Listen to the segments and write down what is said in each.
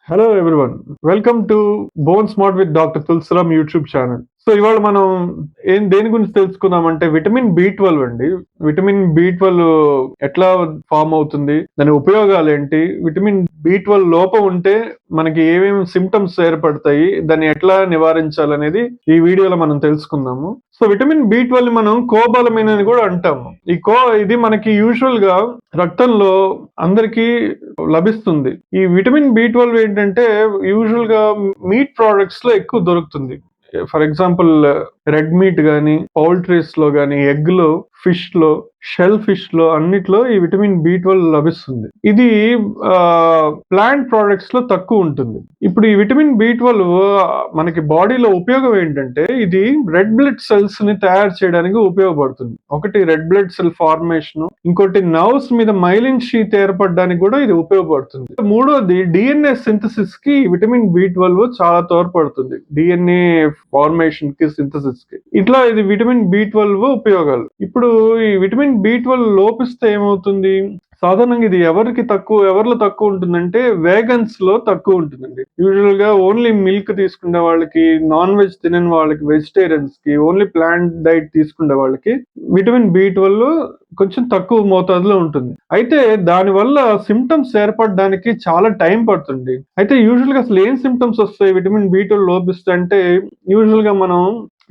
Hello everyone. Welcome to bone smart with doctor Tulsiram YouTube channel. So ఇవాళ మనం దేని గురించి తెలుసుకుందామంటే విటమిన్ B12 అండి. విటమిన్ B12 ఎట్లా ఫామ్ అవుతుంది, దాని ఉపయోగాలు ఏంటి, విటమిన్ B12 లోపం ఉంటే మనకి ఏమేమి సిమ్టమ్స్ ఏర్పడతాయి, దాన్ని ఎట్లా నివారించాలనేది ఈ వీడియోలో మనం తెలుసుకుందాము. సో విటమిన్ B12 మనం కోబాలమైన్ అని కూడా అంటాము. ఇది మనకి యూజువల్ గా రక్తంలో అందరికీ లభిస్తుంది. ఈ విటమిన్ B12 ఏంటంటే యూజువల్ గా మీట్ ప్రొడక్ట్స్ లో ఎక్కువ దొరుకుతుంది. ఫర్ ఎగ్జాంపుల్ రెడ్ మీట్ గానీ, పౌల్ట్రీస్ లో గానీ, ఎగ్ లో, ఫిష్ లో, షెల్ ఫిష్ లో అన్నిట్లో ఈ విటమిన్ B12 లభిస్తుంది. ఇది ప్లాంట్ ప్రొడక్ట్స్ లో తక్కువ ఉంటుంది. ఇప్పుడు ఈ విటమిన్ B12 మనకి బాడీలో ఉపయోగం ఏంటంటే ఇది రెడ్ బ్లడ్ సెల్స్ ని తయారు చేయడానికి ఉపయోగపడుతుంది. ఒకటి రెడ్ బ్లడ్ సెల్ ఫార్మేషన్, ఇంకోటి నర్వ్స్ మీద మైలిన్ షీత్ ఏర్పడడానికి కూడా ఇది ఉపయోగపడుతుంది. మూడోది DNA సింథసిస్ కి విటమిన్ B12 చాలా తోడ్పడుతుంది. DNA ఫార్మేషన్ కి, సింథసిస్ కి. ఇట్లా ఇది విటమిన్ B12 ఉపయోగాలు. ఇప్పుడు ఈ విటమిన్ B12 లోపిస్తే ఏమవుతుంది? సాధారణంగా ఇది ఎవరిలో తక్కువ ఉంటుందంటే వేగన్స్ లో తక్కువ ఉంటుందండి. యూజువల్ గా ఓన్లీ మిల్క్ తీసుకునే వాళ్ళకి, నాన్ వెజ్ తినని వాళ్ళకి, వెజిటేరియన్స్ కి, ఓన్లీ ప్లాంట్ డైట్ తీసుకునే వాళ్ళకి విటమిన్ B12 కొంచెం తక్కువ మోతాదులో ఉంటుంది. అయితే దానివల్ల సిమ్టమ్స్ ఏర్పడడానికి చాలా టైం పడుతుంది. అయితే యూజువల్ గా అసలు ఏం సిమ్టమ్స్ వస్తాయి విటమిన్ B12 లోపిస్తే అంటే, యూజువల్ గా మనం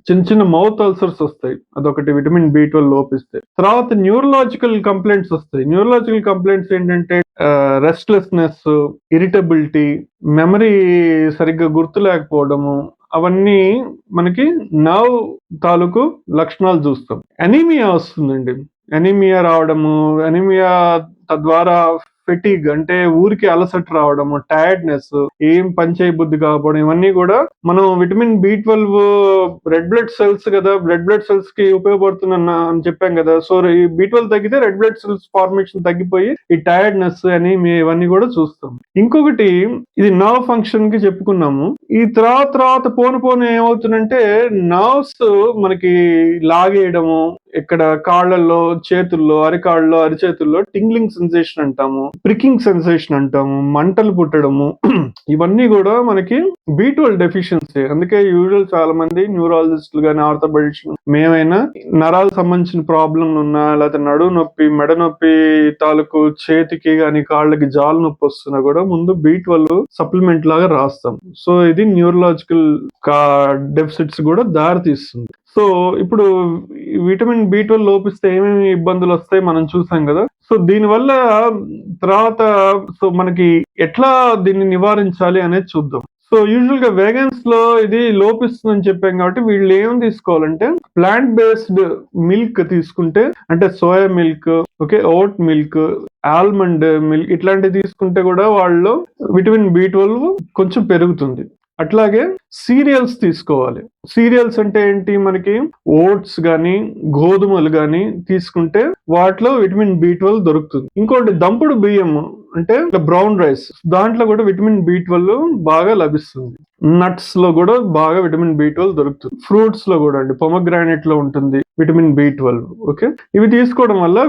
చిన్న మౌత్ అల్సర్స్ వస్తాయి. అదొకటి విటమిన్ B12 లోపిస్తే. తర్వాత న్యూరలాజికల్ కంప్లైంట్స్ వస్తాయి. న్యూరలాజికల్ కంప్లైంట్స్ ఏంటంటే రెస్ట్లెస్నెస్, ఇరిటబిలిటీ, మెమరీ సరిగ్గా గుర్తు లేకపోవడము, అవన్నీ మనకి నర్వ్ తాలూకు లక్షణాలు చూస్తాం. అనీమియా వస్తుందండి. అనీమియా రావడము, అనీమియా తద్వారా ఫెటిగ్ అంటే ఊరికి అలసట రావడము, టైర్డ్నెస్, ఏం పని చేయబుద్ధి కాకపోవడం, ఇవన్నీ కూడా మనం vitamin B12 red blood cells కదా, రెడ్ బ్లడ్ సెల్స్ కి ఉపయోగపడుతున్నా అని చెప్పాం కదా. సో ఈ B12 తగ్గితే రెడ్ బ్లడ్ సెల్స్ ఫార్మేషన్ తగ్గిపోయి ఈ టైర్డ్నెస్ అని ఇవన్నీ కూడా చూస్తాం. ఇంకొకటి ఇది నర్వ్ ఫంక్షన్ కి చెప్పుకున్నాము. ఈ తర్వాత పోను ఏమవుతుందంటే నర్వ్స్ మనకి లాగేయడము, ఇక్కడ కాళ్ళల్లో, చేతుల్లో, అరికాళ్ళలో, అరిచేతుల్లో టింగ్లింగ్ సెన్సేషన్ అంటాము, ప్రికింగ్ సెన్సేషన్ అంటాము, మంటలు పుట్టడము, ఇవన్నీ కూడా మనకి B12 డెఫిషియన్సీ. అందుకే యూజువల్ చాలా మంది న్యూరాలజిస్టులు గానీ, ఆర్థోపెడిస్ట్ మేమైనా నరాలకు సంబంధించిన ప్రాబ్లం ఉన్నా, లేకపోతే నడుము నొప్పి, మెడ నొప్పి తాలూకు చేతికి గానీ, కాళ్ళకి జాలు నొప్పి వస్తున్నా కూడా ముందు B12 సప్లిమెంట్ లాగా రాస్తాం. సో ఇది న్యూరలాజికల్ డెఫిసిట్స్ కూడా దారి తీస్తుంది. సో ఇప్పుడు విటమిన్ B12 లోపిస్తే ఏమేమి ఇబ్బందులు వస్తాయి మనం చూసాం కదా. సో దీనివల్ల తర్వాత మనకి ఎట్లా దీన్ని నివారించాలి అనేది చూద్దాం. సో యూజువల్ గా వేగన్స్ లో ఇది లోపిస్తుందని చెప్పాం కాబట్టి వీళ్ళు ఏం తీసుకోవాలంటే ప్లాంట్ బేస్డ్ మిల్క్ తీసుకుంటే, అంటే soya milk, okay, vote milk, almond milk, ఇట్లాంటివి తీసుకుంటే కూడా వాళ్ళు విటమిన్ B12 కొంచెం పెరుగుతుంది. అట్లాగే సీరియల్స్ తీసుకోవాలి. సీరియల్స్ అంటే ఏంటి? మనకి ఓట్స్ గానీ, గోధుమలు గానీ తీసుకుంటే వాటిలో విటమిన్ B12 దొరుకుతుంది. ఇంకోటి దంపుడు బియ్యం అంటే బ్రౌన్ రైస్, దాంట్లో కూడా విటమిన్ B12 బాగా లభిస్తుంది. నట్స్ లో కూడా బాగా విటమిన్ B12 దొరుకుతుంది. ఫ్రూట్స్ లో కూడా అండి, పొమగ్రానైట్ లో ఉంటుంది విటమిన్ B12. ఓకే, ఇవి తీసుకోవడం వల్ల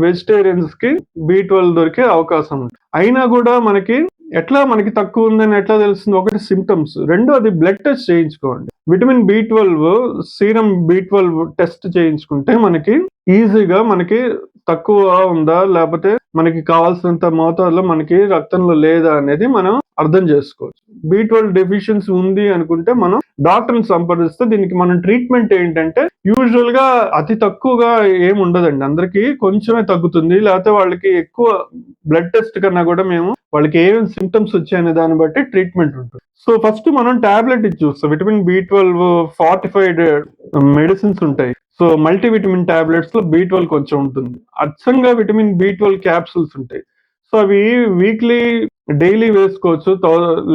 వెజిటేరియన్స్ కి B12 దొరికే అవకాశం ఉంది. అయినా కూడా మనకి తక్కువ ఉందని ఎట్లా తెలుస్తుంది? ఒకటి సిమ్టమ్స్, రెండోది బ్లడ్ టెస్ట్ చేయించుకోండి. Vitamin B12 serum B12 test చేయించుకుంటే మనకి ఈజీగా మనకి తక్కువ ఉందా, లేకపోతే మనకి కావాల్సినంత మోతాదులో మనకి రక్తంలో లేదా అనేది మనం అర్థం చేసుకోవచ్చు. B12 డెఫిషియన్సీ ఉంది అనుకుంటే మనం డాక్టర్ని సంప్రదిస్తే దీనికి మనం ట్రీట్మెంట్ ఏంటంటే యూజువల్ గా అతి తక్కువగా ఏమి ఉండదండి. అందరికి కొంచెమే తగ్గుతుంది, లేకపోతే వాళ్ళకి ఎక్కువ బ్లడ్ టెస్ట్ కన్నా కూడా మేము వాళ్ళకి ఏమేమి సిమ్టమ్స్ వచ్చాయనే దాన్ని బట్టి ట్రీట్మెంట్ ఉంటుంది. సో ఫస్ట్ మనం టాబ్లెట్ ఇచ్చి చూస్తాం. విటమిన్ B12 ఫార్టిఫైడ్ మెడిసిన్స్ ఉంటాయి. సో మల్టీవిటమిన్ టాబ్లెట్స్ లో B12 కొంచెం ఉంటుంది. అచ్చంగా విటమిన్ B12 క్యాప్సూల్స్ ఉంటాయి. సో అవి డైలీ వేసుకోవచ్చు,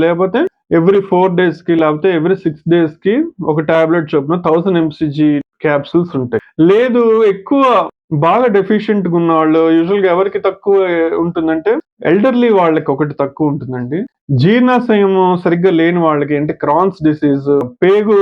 లేకపోతే ఎవ్రీ 4 days కి, లేకపోతే ఎవ్రీ 6 days కి ఒక టాబ్లెట్ చొప్పున 1000 mcg క్యాప్సూల్స్ ఉంటాయి. లేదు ఎక్కువ బాగా డెఫిషియెంట్ గా ఉన్న వాళ్ళు యూజువల్ గా ఎవరికి తక్కువ ఉంటుందంటే ఎల్డర్లీ వాళ్ళకి ఒకటి తక్కువ ఉంటుందండి. జీర్ణాశయం సరిగ్గా లేని వాళ్ళకి అంటే క్రాన్స్ డిసీజ్, పేగు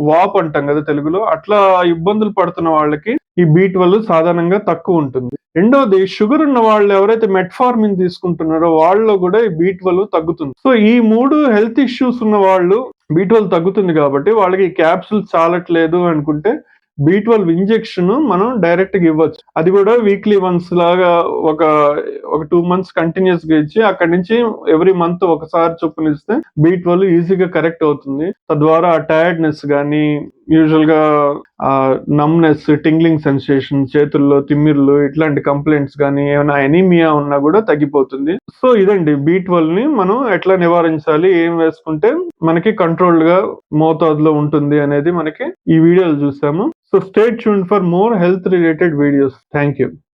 వాపు అంటాం కదా తెలుగులో, అట్లా ఇబ్బందులు పడుతున్న వాళ్ళకి ఈ B12 సాధారణంగా తక్కువ ఉంటుంది. రెండోది షుగర్ ఉన్న వాళ్ళు ఎవరైతే మెట్ఫార్మిన్ తీసుకుంటున్నారో వాళ్ళలో కూడా ఈ B12 తగ్గుతుంది. సో ఈ 3 హెల్త్ ఇష్యూస్ ఉన్న వాళ్ళు B12 తగ్గుతుంది కాబట్టి వాళ్ళకి ఈ క్యాప్సూల్ చాలట్లేదు అనుకుంటే B12 ఇంజెక్షన్ మనం డైరెక్ట్ గా ఇవ్వచ్చు. అది కూడా వీక్లీ వన్స్ లాగా ఒక 2 మంత్స్ కంటిన్యూస్ గా ఇచ్చి అక్కడి నుంచి ఎవ్రీ మంత్ ఒకసారి చొప్పున ఇస్తే B12 ఈజీగా కరెక్ట్ అవుతుంది. తద్వారా టైర్డ్నెస్ గానీ, యూజువల్ గా నమ్నెస్, టింగ్లింగ్ సెన్సేషన్, చేతుల్లో తిమ్మిర్లు ఇట్లాంటి కంప్లైంట్స్ గానీ, ఏమైనా ఎనీమియా ఉన్నా కూడా తగ్గిపోతుంది. సో ఇదండి B12 ని మనం ఎట్లా నివారించాలి, ఏం వేసుకుంటే మనకి కంట్రోల్డ్ గా మోతాదులో ఉంటుంది అనేది మనకి ఈ వీడియోలో చూసాము. So stay tuned for more health related videos. Thank you.